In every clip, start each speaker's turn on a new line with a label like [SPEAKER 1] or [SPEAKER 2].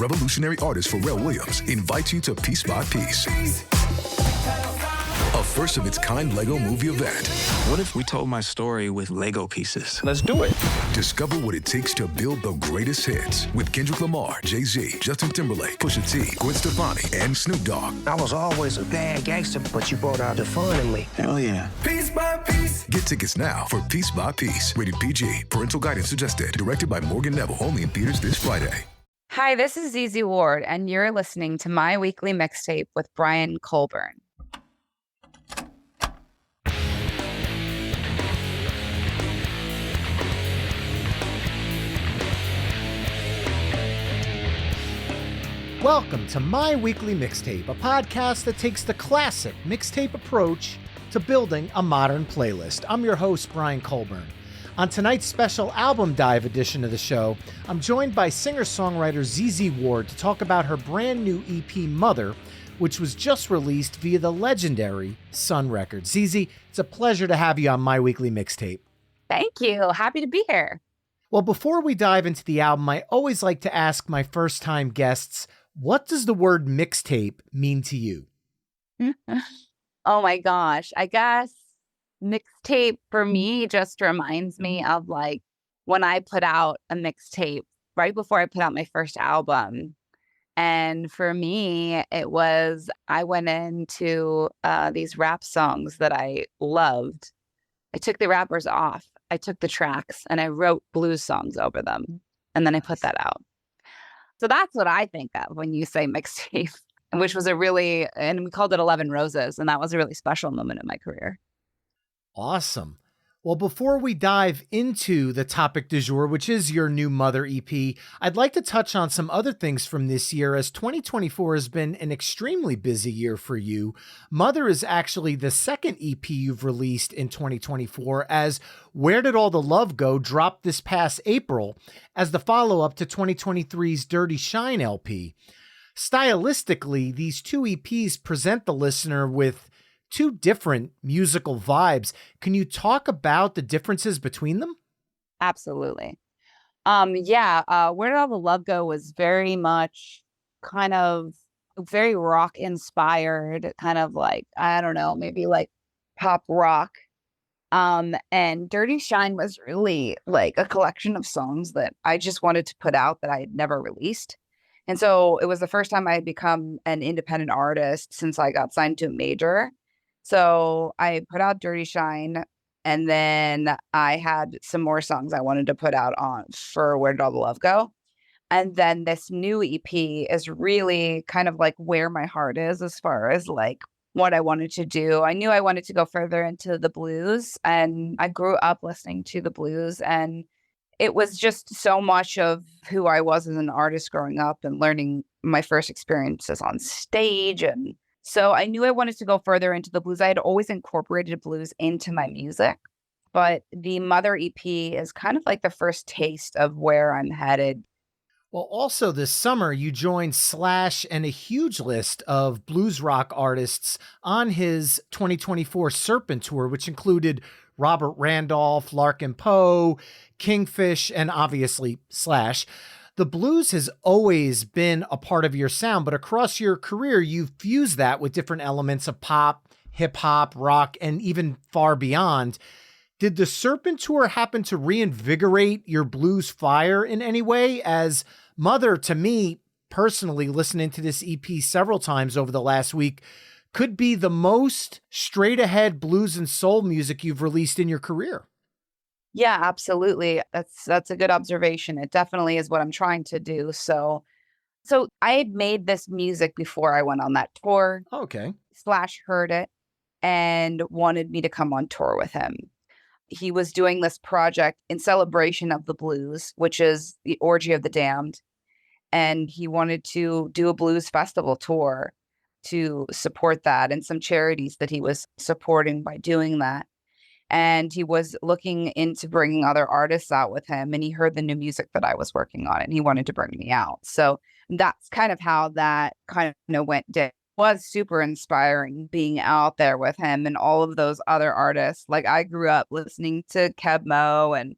[SPEAKER 1] revolutionary artist Pharrell Williams, invites you to Piece by Piece, a first-of-its-kind Lego movie event.
[SPEAKER 2] What if we told my story with Lego pieces?
[SPEAKER 3] Let's do it.
[SPEAKER 1] Discover what it takes to build the greatest hits with Kendrick Lamar, Jay-Z, Justin Timberlake, Pusha T, Gwen Stefani, and Snoop Dogg.
[SPEAKER 4] I was always a bad gangster, but you brought out the fun in me.
[SPEAKER 2] Hell yeah.
[SPEAKER 1] Piece by Piece. Get tickets now for Piece by Piece. Rated PG. Parental guidance suggested. Directed by Morgan Neville. Only in theaters this Friday.
[SPEAKER 5] Hi, this is ZZ Ward, and you're listening to My Weekly Mixtape with Brian Colburn.
[SPEAKER 6] Welcome to My Weekly Mixtape, a podcast that takes the classic mixtape approach to building a modern playlist. I'm your host, Brian Colburn. On tonight's special album dive edition of the show, I'm joined by singer-songwriter ZZ Ward to talk about her brand new EP, Mother, which was just released via the legendary Sun Records. ZZ, it's a pleasure to have you on My Weekly Mixtape.
[SPEAKER 5] Thank you. Happy to be here.
[SPEAKER 6] Well, before we dive into the album, I always like to ask my first-time guests, what does the word mixtape mean to you?
[SPEAKER 5] Oh my gosh. I guess mixtape for me just reminds me of like when I put out a mixtape right before I put out my first album. And for me, it was, I went into these rap songs that I loved. I took the rappers off. I took the tracks and I wrote blues songs over them. And then I put that out. So that's what I think of when you say mixtape, which was and we called it 11 Roses. And that was a really special moment in my career.
[SPEAKER 6] Awesome. Well, before we dive into the topic du jour, which is your new Mother EP, I'd like to touch on some other things from this year, as 2024 has been an extremely busy year for you. Mother is actually the second EP you've released in 2024, as Where Did All the Love Go dropped this past April as the follow-up to 2023's Dirty Shine LP. Stylistically, these two EPs present the listener with two different musical vibes. Can you talk about the differences between them?
[SPEAKER 5] Absolutely. Where Did All the Love Go was very much kind of very rock inspired, kind of like, I don't know, maybe like pop rock. And Dirty Shine was really like a collection of songs that I just wanted to put out that I had never released. And so it was the first time I had become an independent artist since I got signed to a major. So I put out Dirty Shine, and then I had some more songs I wanted to put out on for Where Did All the Love Go. And then this new EP is really kind of like where my heart is as far as like what I wanted to do. I knew I wanted to go further into the blues, and I grew up listening to the blues, and it was just so much of who I was as an artist growing up and learning my first experiences on stage. And so I knew I wanted to go further into the blues. I had always incorporated blues into my music, but the Mother EP is kind of like the first taste of where I'm headed.
[SPEAKER 6] Well, also this summer, you joined Slash and a huge list of blues rock artists on his 2024 S.E.R.P.E.N.T tour, which included Robert Randolph, Larkin Poe, Kingfish, and obviously Slash. The blues has always been a part of your sound, but across your career, you've fused that with different elements of pop, hip hop, rock, and even far beyond. Did the S.E.R.P.E.N.T tour happen to reinvigorate your blues fire in any way? As Mother, to me, personally, listening to this EP several times over the last week, could be the most straight ahead blues and soul music you've released in your career.
[SPEAKER 5] Yeah, absolutely. That's a good observation. It definitely is what I'm trying to do. So I had made this music before I went on that tour.
[SPEAKER 6] Okay.
[SPEAKER 5] Slash heard it and wanted me to come on tour with him. He was doing this project in celebration of the blues, which is the Orgy of the Damned. And he wanted to do a blues festival tour to support that and some charities that he was supporting by doing that. And he was looking into bringing other artists out with him. And he heard the new music that I was working on and he wanted to bring me out. So that's kind of how that kind of went down. It was super inspiring being out there with him and all of those other artists. Like I grew up listening to Keb Mo and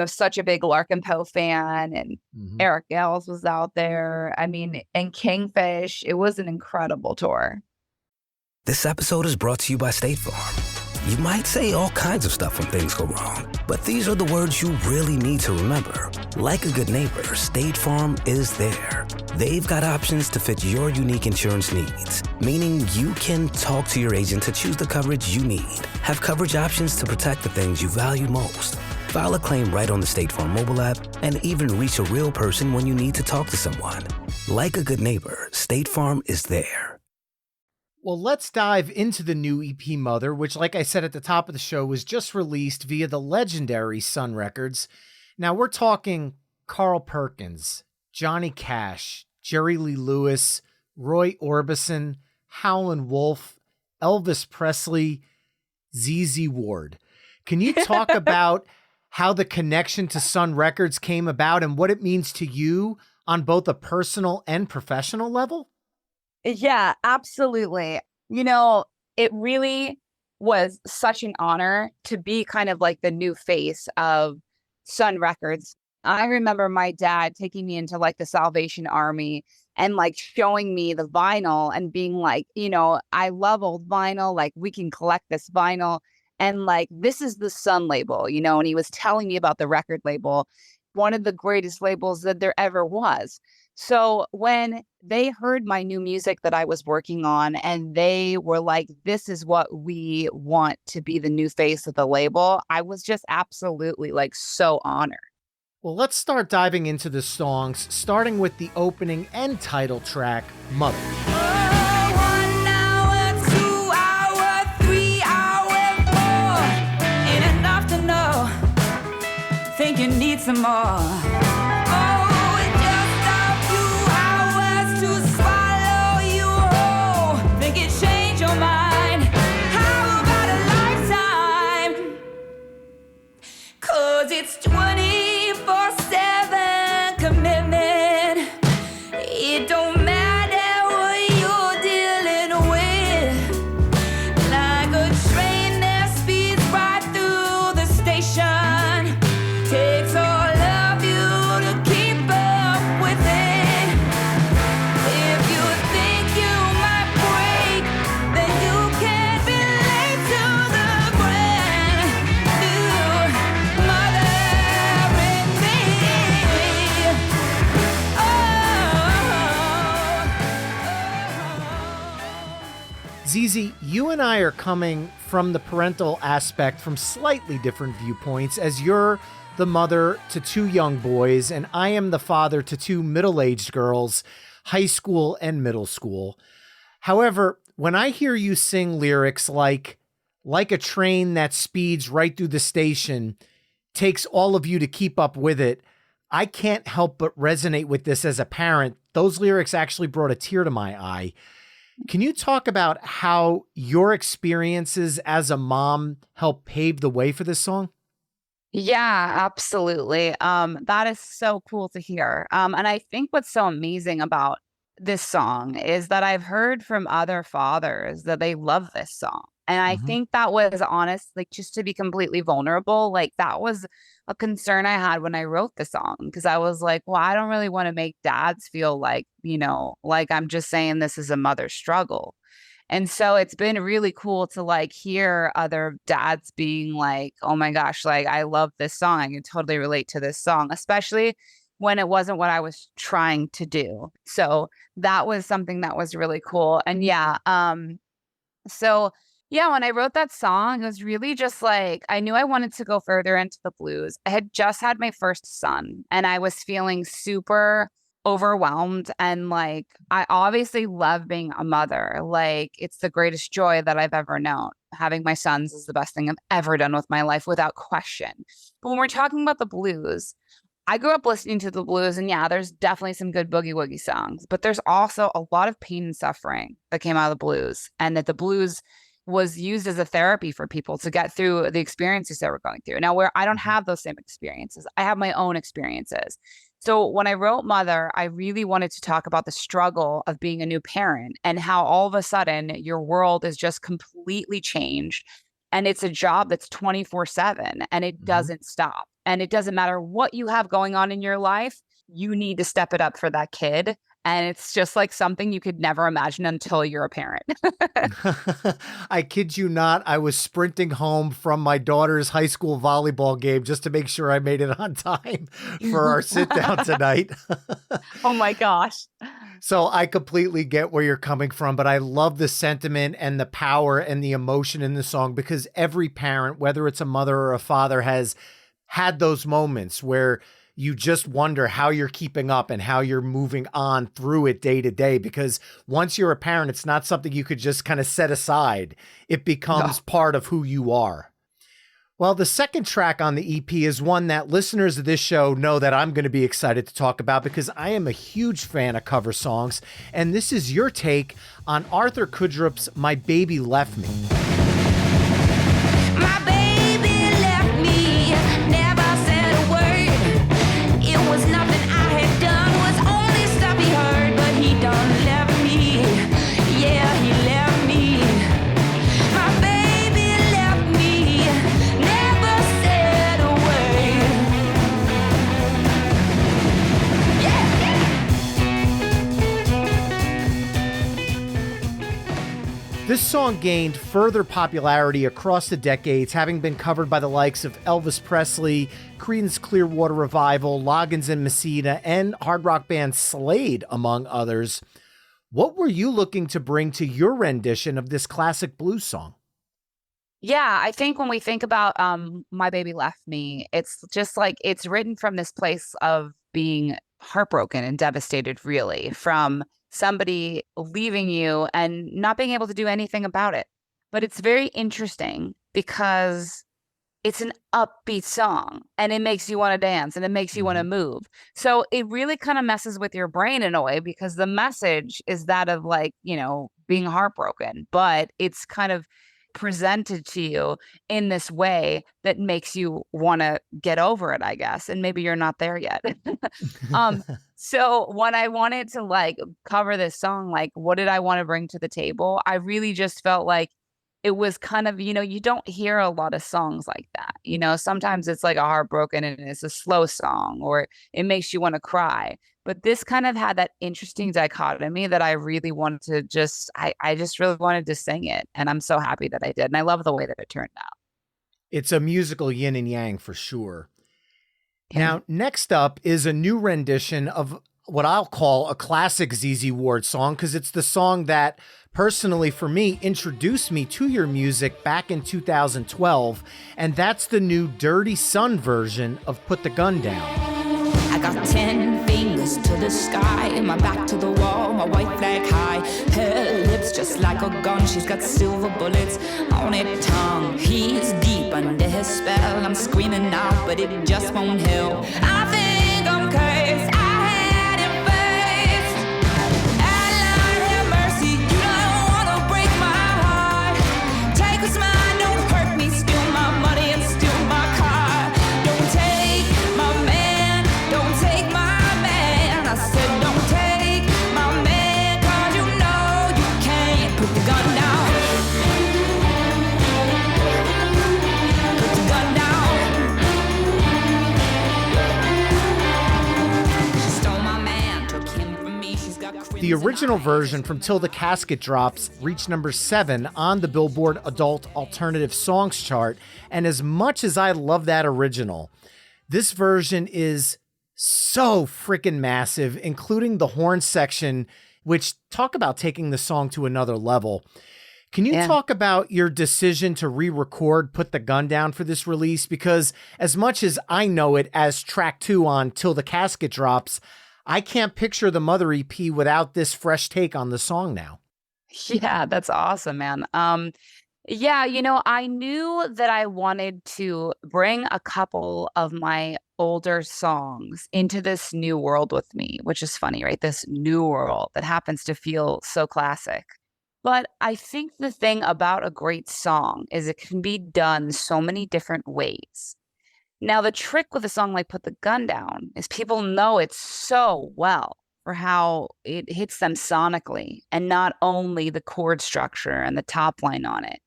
[SPEAKER 5] such a big Larkin Poe fan, and
[SPEAKER 6] Mhm.
[SPEAKER 5] Eric Gales was out there. I mean, and Kingfish. It was an incredible tour.
[SPEAKER 4] This episode is brought to you by State Farm. You might say all kinds of stuff when things go wrong, but these are the words you really need to remember. Like a good neighbor, State Farm is there. They've got options to fit your unique insurance needs, meaning you can talk to your agent to choose the coverage you need. Have coverage options to protect the things you value most. File a claim right on the State Farm mobile app, and even reach a real person when you need to talk to someone. Like a good neighbor, State Farm is there.
[SPEAKER 6] Well, let's dive into the new EP Mother, which, like I said at the top of the show, was just released via the legendary S.E.R.P.E.N.T Records. Now we're talking Carl Perkins, Johnny Cash, Jerry Lee Lewis, Roy Orbison, Howlin' Wolf, Elvis Presley, ZZ Ward. Can you talk about how the connection to Sun Records came about and what it means to you on both a personal and professional level?
[SPEAKER 5] Yeah, absolutely. You know, it really was such an honor to be kind of like the new face of Sun Records. I remember my dad taking me into like the Salvation Army and like showing me the vinyl and being like, I love old vinyl. Like, we can collect this vinyl. And like, this is the Sun label, and he was telling me about the record label, one of the greatest labels that there ever was. So when they heard my new music that I was working on and they were like, this is what we want to be the new face of the label, I was just absolutely like so honored.
[SPEAKER 6] Well, let's start diving into the songs, starting with the opening and title track, Mother.
[SPEAKER 3] Think you need some more. Oh, just a few hours to swallow you whole. Think it changed your mind. How about a lifetime? 'Cause it's 24/7 commitment. It don't matter what you're dealing with. Like a train that speeds right through the station. Takes all of you to keep up with it. If you think you might break, then you can be late to the brand new mothering me.
[SPEAKER 6] ZZ, you and I are coming from the parental aspect from slightly different viewpoints, as you're the mother to two young boys, and I am the father to two middle-aged girls, high school and middle school. However, when I hear you sing lyrics like a train that speeds right through the station, takes all of you to keep up with it, I can't help but resonate with this as a parent. Those lyrics actually brought a tear to my eye. Can you talk about how your experiences as a mom helped pave the way for this song?
[SPEAKER 5] Yeah, absolutely. That is so cool to hear. And I think what's so amazing about this song is that I've heard from other fathers that they love this song. And I
[SPEAKER 6] Mhm.
[SPEAKER 5] think that was honest, like, just to be completely vulnerable, like that was a concern I had when I wrote the song. Cause I was like, well, I don't really want to make dads feel like, like I'm just saying this is a mother's struggle. And so it's been really cool to like hear other dads being like, oh my gosh, like I love this song. I can totally relate to this song, especially when it wasn't what I was trying to do. So that was something that was really cool. And so yeah, when I wrote that song, it was really just like I knew I wanted to go further into the blues. I had just had my first son and I was feeling super overwhelmed, and like I obviously love being a mother. Like it's the greatest joy that I've ever known. Having my sons is the best thing I've ever done with my life without question. But when we're talking about the blues, I grew up listening to the blues, and yeah, there's definitely some good boogie woogie songs, but there's also a lot of pain and suffering that came out of the blues, and that the blues was used as a therapy for people to get through the experiences they were going through. Now, where I don't have those same experiences, I have my own experiences. So when I wrote Mother, I really wanted to talk about the struggle of being a new parent and how all of a sudden your world is just completely changed. And it's a job that's 24/7 and it doesn't stop. And it doesn't matter what you have going on in your life, you need to step it up for that kid. And it's just like something you could never imagine until you're a parent.
[SPEAKER 6] I kid you not. I was sprinting home from my daughter's high school volleyball game just to make sure I made it on time for our sit down tonight.
[SPEAKER 5] Oh my gosh.
[SPEAKER 6] So I completely get where you're coming from, but I love the sentiment and the power and the emotion in the song, because every parent, whether it's a mother or a father, has had those moments where you just wonder how you're keeping up and how you're moving on through it day to day. Because once you're a parent, it's not something you could just kind of set aside. It becomes part of who you are. Well, the second track on the EP is one that listeners of this show know that I'm going to be excited to talk about, because I am a huge fan of cover songs. And this is your take on Arthur Kudrup's My Baby Left Me.
[SPEAKER 3] My baby left me, never said a word. It was nothing I had done, was only stuff he heard, but he done left me. Yeah, he left me. My baby left me, never said a
[SPEAKER 6] Yeah. This song gained further popularity across the decades, having been covered by the likes of Elvis Presley, Creedence Clearwater Revival, Loggins and Messina, and hard rock band Slade, among others. What were you looking to bring to your rendition of this classic blues song?
[SPEAKER 5] Yeah, I think when we think about My Baby Left Me, it's just like it's written from this place of being heartbroken and devastated, really, from somebody leaving you and not being able to do anything about it. But it's very interesting because it's an upbeat song and it makes you want to dance and it makes you want to move. So it really kind of messes with your brain in a way, because the message is that of like, you know, being heartbroken, but it's kind of presented to you in this way that makes you want to get over it, I guess. And maybe you're not there yet. So when I wanted to like cover this song, like what did I want to bring to the table? I really just felt like it was kind of, you know, you don't hear a lot of songs like that. You know, sometimes it's like a heartbroken and it's a slow song or it makes you want to cry. But this kind of had that interesting dichotomy that I really wanted to just, I just really wanted to sing it. And I'm so happy that I did. And I love the way that it turned out.
[SPEAKER 6] It's a musical yin and yang for sure. Now, next up is a new rendition of what I'll call a classic ZZ Ward song, because it's the song that personally for me introduced me to your music back in 2012, and that's the new Dirty Sun version of Put the Gun Down.
[SPEAKER 3] I got 10 fingers to the sky, my back to the wall, my white flag high. Her lips just like a gun, she's got silver bullets on her tongue. He's deep under his spell, I'm screaming out, but it just won't help. I think I'm cursed, I had it first. Lord have mercy, you don't wanna break my heart. Take what's mine, don't hurt me, steal my money and steal my car. Don't take my man, don't take my man. I said don't take my man, 'cause you know you can't. Put the gun down. Put the gun down. She stole my man, took him from me. She's got
[SPEAKER 6] The original version from Till the Casket Drops reached number 7 on the Billboard Adult Alternative Songs chart. And as much as I love that original, this version is so freaking massive, including the horn section, which talk about taking the song to another level. Can you talk about your decision to re-record Put the Gun Down for this release? Because as much as I know it as track 2 on Till the Casket Drops, I can't picture the Mother EP without this fresh take on the song now.
[SPEAKER 5] Yeah, that's awesome, man. Yeah, you know, I knew that I wanted to bring a couple of my older songs into this new world with me, which is funny, right? This new world that happens to feel so classic. But I think the thing about a great song is it can be done so many different ways. Now, the trick with a song like Put the Gun Down is people know it so well for how it hits them sonically and not only the chord structure and the top line on it.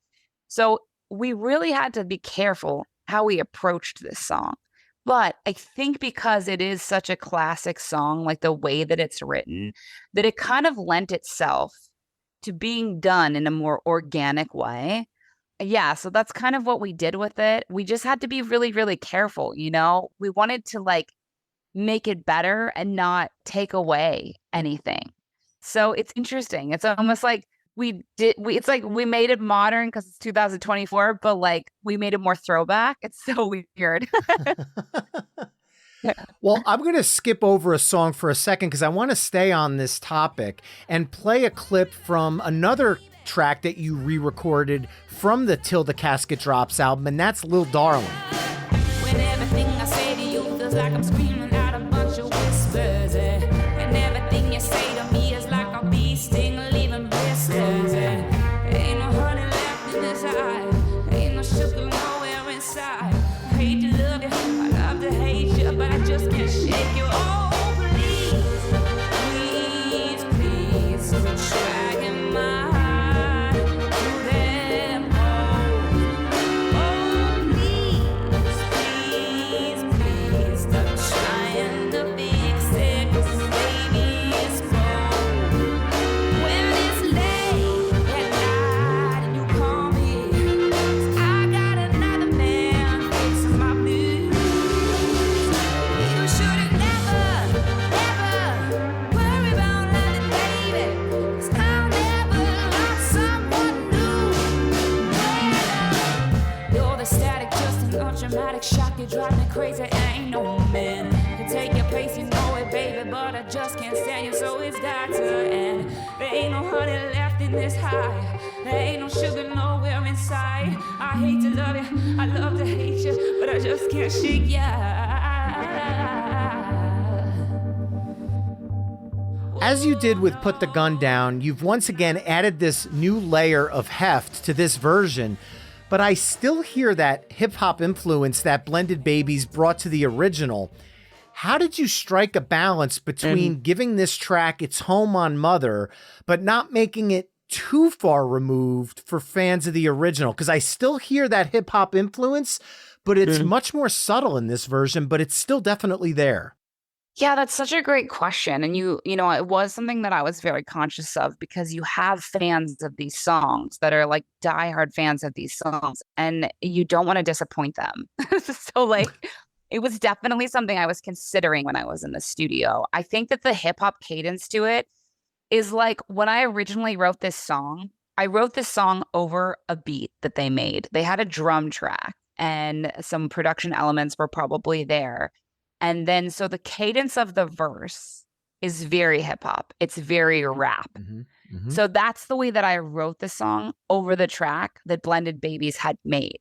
[SPEAKER 5] So we really had to be careful how we approached this song. But I think because it is such a classic song, like the way that it's written, that it kind of lent itself to being done in a more organic way. Yeah, so that's kind of what we did with it. We just had to be really, really careful, you know? We wanted to like make it better and not take away anything. So it's interesting. It's almost like it's like we made it modern because it's 2024, but like we made it more throwback. It's so weird.
[SPEAKER 6] Well, I'm going to skip over a song for a second because I want to stay on this topic and play a clip from another track that you re-recorded from the Till the Casket Drops album, and that's Lil Darling.
[SPEAKER 3] When everything I say to you feels like I'm screaming out a bunch of whispers, and everything you say to me is like a bee sting leaving blisters, ain't no honey left in this eye, ain't no sugar nowhere inside. I hate to love you, I love to hate you, but I just can't shake you. Oh, please, please, please, dragging my heart to them holes. Oh, please, please, stop trying to fix it, 'cause baby, it's cold. When it's late at night and you call me, 'cause I got another man fixing my blues. You should've never, ever worry about nothing, baby, 'cause I'll never love someone new. You're the static, just an automatic shock. You drive me crazy, ain't no man can take your place, you know it, baby, but I just can't stand you, so it's got to end. There ain't no honey left in this high, there ain't no sugar nowhere inside. I hate to love you, I love to hate you, but I just can't shake ya.
[SPEAKER 6] As you did with Put the Gun Down, you've once again added this new layer of heft to this version, but I still hear that hip-hop influence that Blended Babies brought to the original. How did you strike a balance between giving this track its home on Mother, but not making it too far removed for fans of the original? Because I still hear that hip-hop influence, but it's much more subtle in this version, but it's still definitely there.
[SPEAKER 5] Yeah, that's such a great question. And you know, it was something that I was very conscious of because you have fans of these songs that are like diehard fans of these songs, and you don't want to disappoint them. So like it was definitely something I was considering when I was in the studio. I think that the hip hop cadence to it is like when I originally wrote this song, I wrote this song over a beat that they made. They had a drum track and some production elements were probably there. And then, so the cadence of the verse is very hip hop. It's very rap. So that's the way that I wrote the song over the track that Blended Babies had made.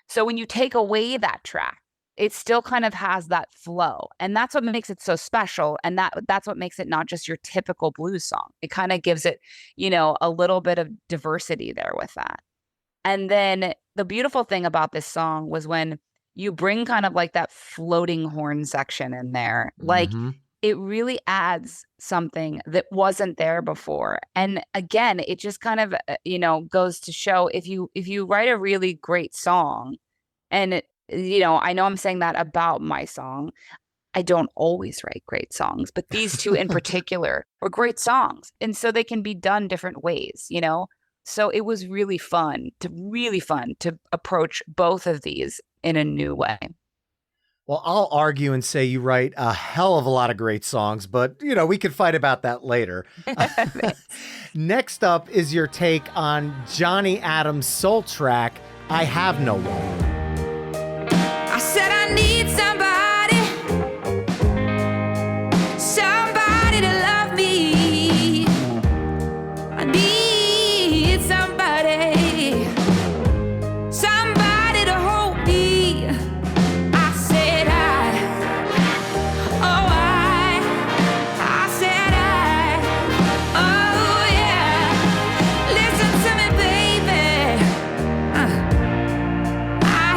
[SPEAKER 5] So when you take away that track, it still kind of has that flow. And that's what makes it so special. And that's what makes it not just your typical blues song. It kind of gives it, you know, a little bit of diversity there with that. And then the beautiful thing about this song was when you bring kind of like that floating horn section in there, like it really adds something that wasn't there before. And again, it just kind of, you know, goes to show if you write a really great song, and you know, I know I'm saying that about my song, I don't always write great songs, but these two in particular were great songs. And so they can be done different ways, you know? So it was really fun to approach both of these in a new way.
[SPEAKER 6] Well, I'll argue and say you write a hell of a lot of great songs, but, you know, we could fight about that later. Next up is your take on Johnny Adams' soul track, I Have No One.
[SPEAKER 3] I said I need somebody to love me. I need somebody to hold me. I said oh yeah. Listen to me, baby. I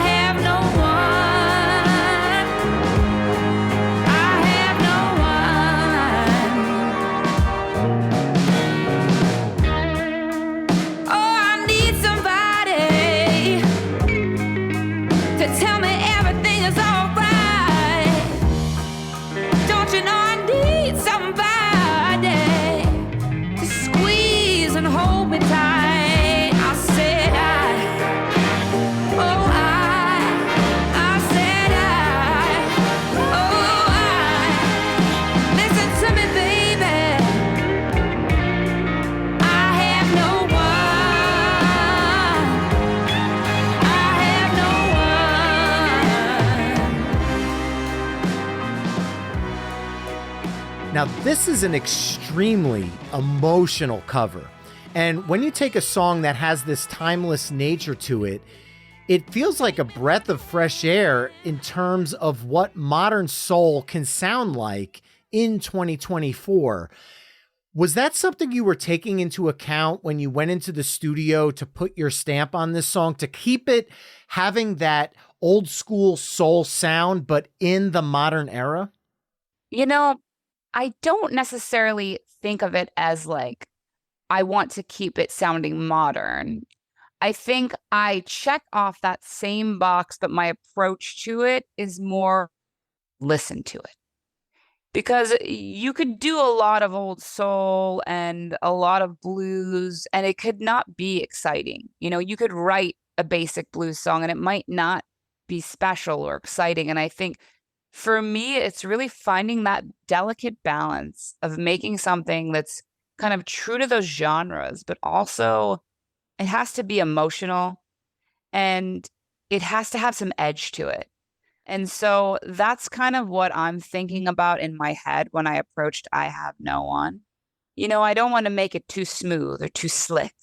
[SPEAKER 6] This is an extremely emotional cover. And when you take a song that has this timeless nature to it, it feels like a breath of fresh air in terms of what modern soul can sound like in 2024. Was that something you were taking into account when you went into the studio to put your stamp on this song, to keep it having that old school soul sound, but in the modern era?
[SPEAKER 5] You know, I don't necessarily think of it as like, I want to keep it sounding modern. I think I check off that same box, but my approach to it is more listen to it. Because you could do a lot of old soul and a lot of blues, and it could not be exciting. You know, you could write a basic blues song and it might not be special or exciting. And I think for me, it's really finding that delicate balance of making something that's kind of true to those genres, but also it has to be emotional and it has to have some edge to it. And so that's kind of what I'm thinking about in my head when I approached I Have No One. You know, I don't want to make it too smooth or too slick.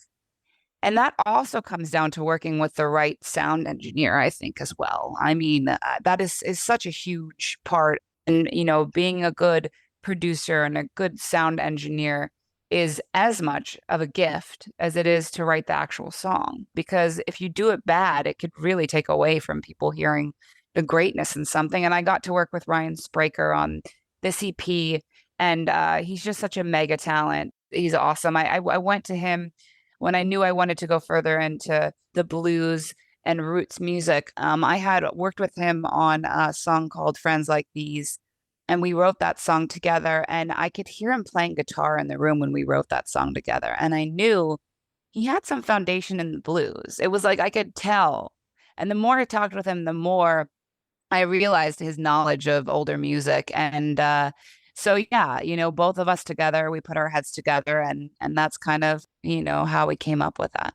[SPEAKER 5] And that also comes down to working with the right sound engineer, I think, as well. I mean, that is such a huge part. And, you know, being a good producer and a good sound engineer is as much of a gift as it is to write the actual song. Because if you do it bad, it could really take away from people hearing the greatness in something. And I got to work with Ryan Spraker on this EP, and he's just such a mega talent. He's awesome. I went to him when I knew I wanted to go further into the blues and roots music. I had worked with him on a song called Friends Like These, and we wrote that song together. And I could hear him playing guitar in the room when we wrote that song together. And I knew he had some foundation in the blues. It was like I could tell. And the more I talked with him, the more I realized his knowledge of older music. And so, yeah, you know, both of us together, we put our heads together, and that's kind of, you know, how we came up with that.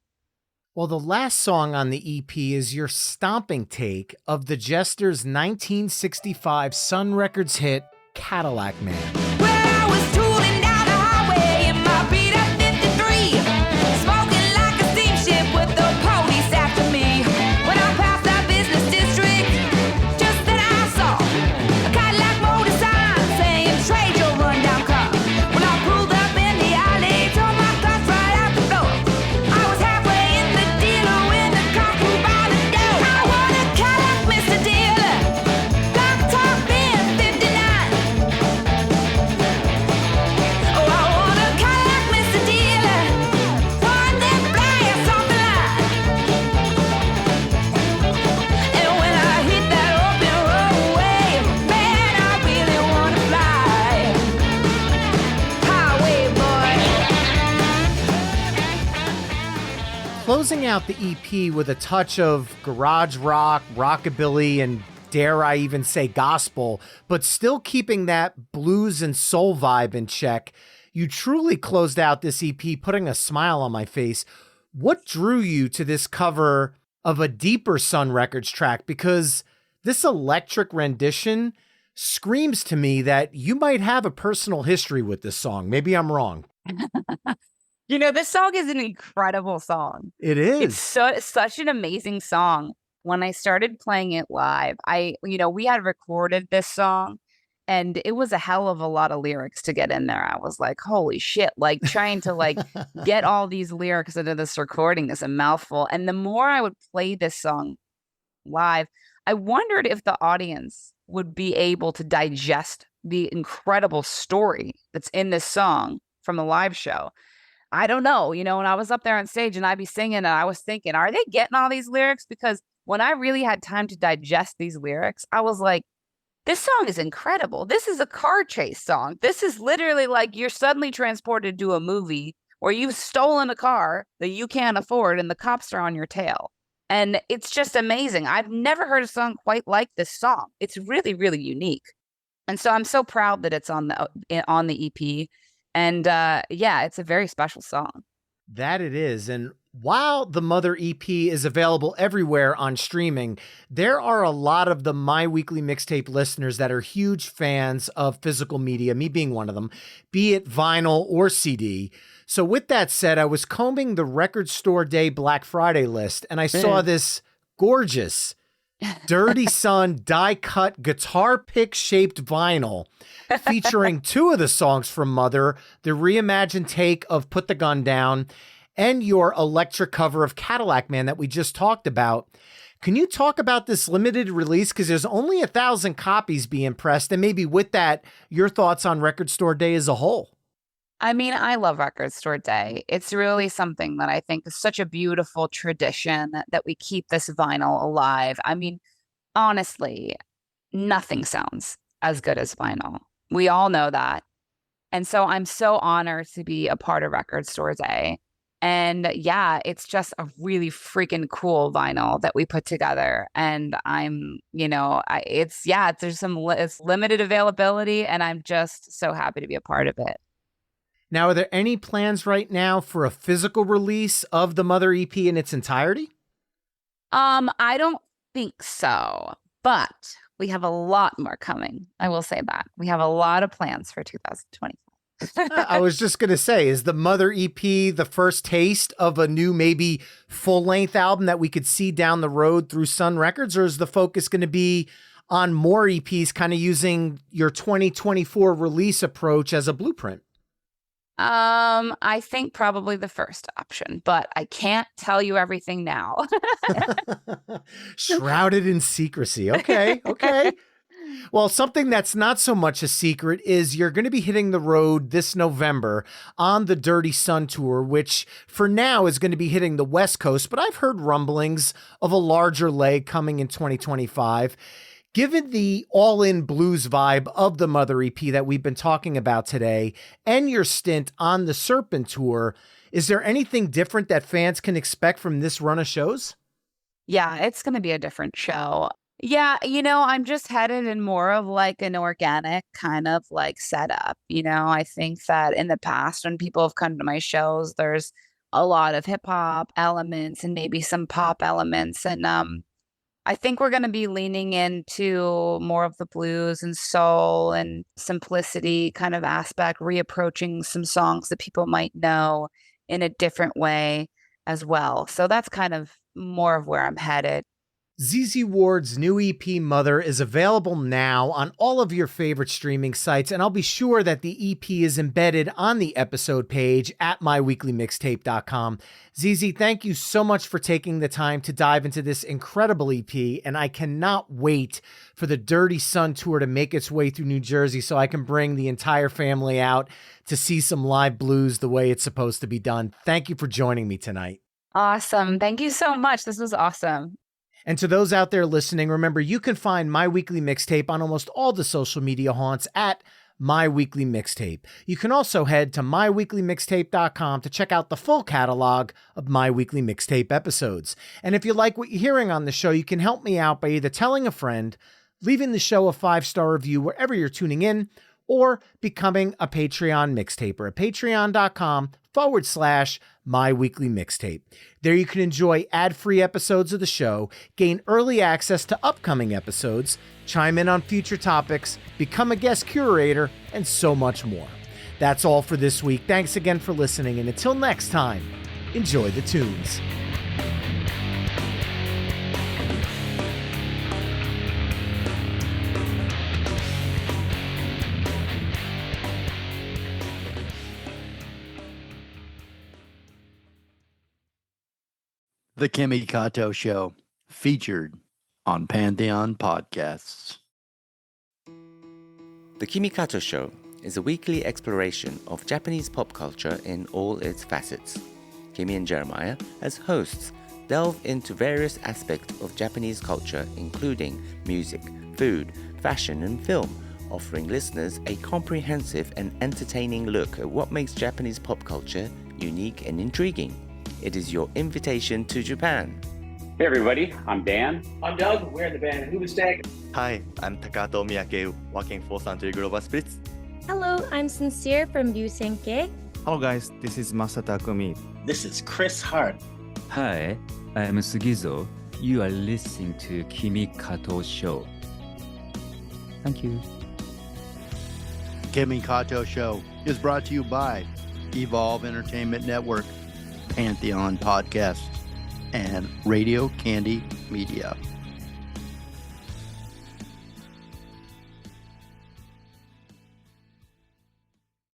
[SPEAKER 6] Well, the last song on the EP is your stomping take of the Jesters' 1965 Sun Records hit, Cadillac Man.
[SPEAKER 3] Well, I was tooling down the highway in my beat up 53, smoking like a steamship with the police after me. When I passed that business district, just then I saw a Cadillac motor sign saying trade your rundown car. When I pulled up in the alley, tore my thoughts right out the floor. I was halfway in the dealer when the car flew by the door. I want a Cadillac, Mr. Dealer, black top bin 59. Oh, I want a Cadillac, Mr. Dealer, one that blasts off the line. And when I hit that open roadway, man, I really want to fly. Highway boy.
[SPEAKER 6] Closing out the EP with a touch of garage rock, rockabilly, and dare I even say gospel, but still keeping that blues and soul vibe in check, you truly closed out this EP putting a smile on my face. What drew you to this cover of a deeper Sun Records track? Because this electric rendition screams to me that you might have a personal history with this song. Maybe I'm wrong.
[SPEAKER 5] You know, this song is an incredible song.
[SPEAKER 6] It
[SPEAKER 5] It's
[SPEAKER 6] is.
[SPEAKER 5] such an amazing song. When I started playing it live, we had recorded this song, and it was a hell of a lot of lyrics to get in there. I was like, holy shit, like trying to like get all these lyrics into this recording is a mouthful. And the more I would play this song live, I wondered if the audience would be able to digest the incredible story that's in this song from the live show. I don't know, you know, when I was up there on stage and I'd be singing, and I was thinking, are they getting all these lyrics? Because when I really had time to digest these lyrics, I was like, this song is incredible. This is a car chase song. This is literally like you're suddenly transported to a movie where you've stolen a car that you can't afford and the cops are on your tail. And it's just amazing. I've never heard a song quite like this song. It's really, really unique. And so I'm so proud that it's on the EP. And yeah, it's a very special song.
[SPEAKER 6] That it is. And While the Mother EP is available everywhere on streaming, there are a lot of the My Weekly Mixtape listeners that are huge fans of physical media, me being one of them, be it vinyl or CD. So with that said, I was combing the Record Store Day Black Friday list, and I saw this gorgeous Dirty Son die-cut guitar pick-shaped vinyl featuring two of the songs from Mother, the reimagined take of Put the Gun Down, and your electric cover of Cadillac Man that we just talked about. Can you talk about this limited release? Because there's only 1,000 copies being pressed, and maybe with that, your thoughts on Record Store Day as a whole.
[SPEAKER 5] I mean, I love Record Store Day. It's really something that I think is such a beautiful tradition that we keep this vinyl alive. I mean, honestly, nothing sounds as good as vinyl. We all know that. And so I'm so honored to be a part of Record Store Day. And yeah, it's just a really freaking cool vinyl that we put together. And I'm, it's limited availability, and I'm just so happy to be a part of it.
[SPEAKER 6] Now, are there any plans right now for a physical release of the Mother EP in its entirety?
[SPEAKER 5] I don't think so, but we have a lot more coming. I will say that. We have a lot of plans for 2020.
[SPEAKER 6] I was just going to say, is the Mother EP the first taste of a new, maybe full-length album that we could see down the road through Sun Records, or is the focus going to be on more EPs, kind of using your 2024 release approach as a blueprint?
[SPEAKER 5] I think probably the first option, but I can't tell you everything now.
[SPEAKER 6] Shrouded in secrecy. Okay. Well, something that's not so much a secret is you're going to be hitting the road this November on the Dirty Son Tour, which for now is going to be hitting the West Coast, but I've heard rumblings of a larger leg coming in 2025. Given the all-in blues vibe of the Mother EP that we've been talking about today and your stint on the S.E.R.P.E.N.T tour, is there anything different that fans can expect from this run of shows?
[SPEAKER 5] Yeah, it's going to be a different show. Yeah, I'm just headed in more of like an organic kind of like setup. I think that in the past when people have come to my shows, there's a lot of hip hop elements and maybe some pop elements. And I think we're going to be leaning into more of the blues and soul and simplicity kind of aspect, reapproaching some songs that people might know in a different way as well. So that's kind of more of where I'm headed.
[SPEAKER 6] ZZ Ward's new EP, Mother, is available now on all of your favorite streaming sites, and I'll be sure that the EP is embedded on the episode page at myweeklymixtape.com. ZZ, thank you so much for taking the time to dive into this incredible EP, and I cannot wait for the Dirty Son Tour to make its way through New Jersey so I can bring the entire family out to see some live blues the way it's supposed to be done. Thank you for joining me tonight.
[SPEAKER 5] Awesome. Thank you so much. This was awesome.
[SPEAKER 6] And to those out there listening, remember, you can find My Weekly Mixtape on almost all the social media haunts at My Weekly Mixtape. You can also head to myweeklymixtape.com to check out the full catalog of My Weekly Mixtape episodes. And if you like what you're hearing on the show, you can help me out by either telling a friend, leaving the show a 5-star review wherever you're tuning in, or becoming a Patreon mixtaper at patreon.com/My Weekly Mixtape. There you can enjoy ad-free episodes of the show, gain early access to upcoming episodes, chime in on future topics, become a guest curator, and so much more. That's all for this week. Thanks again for listening, and until next time, enjoy the tunes.
[SPEAKER 7] The Kimi Kato Show, featured on Pantheon Podcasts.
[SPEAKER 8] The Kimi Kato Show is a weekly exploration of Japanese pop culture in all its facets. Kimi and Jeremiah, as hosts, delve into various aspects of Japanese culture, including music, food, fashion, and film, offering listeners a comprehensive and entertaining look at what makes Japanese pop culture unique and intriguing. It is your invitation to Japan.
[SPEAKER 9] Hey everybody, I'm Dan.
[SPEAKER 10] I'm Doug. We're in the band Hoobastank.
[SPEAKER 11] Hi, I'm Takato Miyake, working for Suntory Global Spirits.
[SPEAKER 12] Hello, I'm Sincere from Ryusenkei.
[SPEAKER 13] Hello guys, this is Masa Takumi.
[SPEAKER 10] This is Chris Hart.
[SPEAKER 12] Hi, I am Sugizo. You are listening to Kimi Kato Show. Thank you.
[SPEAKER 7] Kimi Kato Show is brought to you by Evolve Entertainment Network, Pantheon Podcasts, and Radio Candy Media.